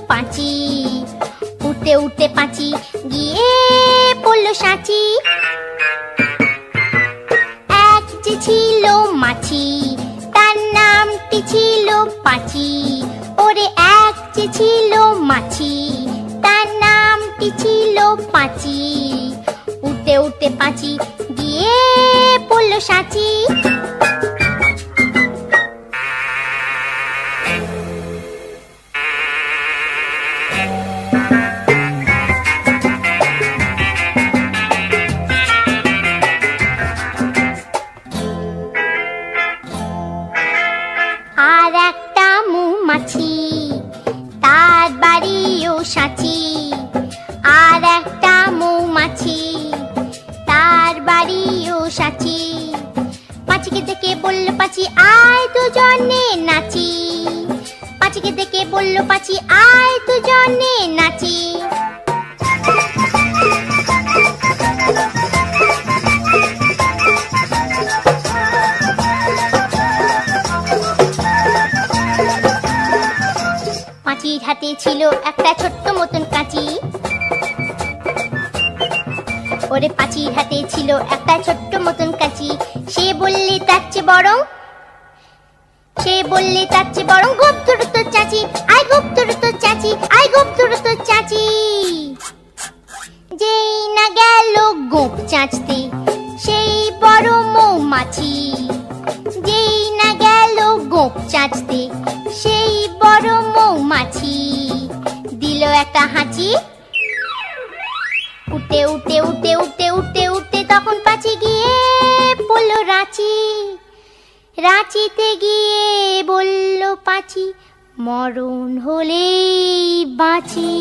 পাঁচি। উঠতে উঠতে পাঁচি গিয়ে পড়ল সাঁচি। এক যে ছিল মাছি, তার নামটি ছিল পাঁচি। ওরে এক যে ছিল মাছি, তার নামটি ছিল পাঁচি। উঠতে উঠতে পাঁচি গিয়ে পড়ল সাঁচি। আর একটা মৌমাছি, তার বাড়িও সাঁচি। আর একটা মৌমাছি, তার বাড়িও সাঁচি। পাঁচিকে দেখে বলল পাঁচি আয় দুজনে নাচি। পাঁচিকে দেখে বলল পাঁচি আয় দুজনে নাচি। পাঁচির হাতে ছিল একটা ছোট্ট মতন কাঁচি। ওরে পাঁচির হাতে ছিল একটা ছোট্ট মতন কাঁচি। সে বললে তার চেয়ে বরং, সে বললে তার চেয়ে বরং গোপ ধরো তোর চাচি। আয় গোপ ধরো তোর চাচি, আয় গোপ ধরো তোর চাচি। যেই না গেল গোপ চাঁচতে সেই বড় মৌমাছি। যেই না গেল গোপ চাঁচতে সেই বড় মৌমাছি। দিল একটা হাঁচি। উঠতে উঠতে উঠতে উঠতে উঠতে উঠতে তখন পাঁচি গিয়ে বলল রাঁচি। রাঁচিতে গিয়ে বলল পাঁচি মরণ হলেই বাঁচি।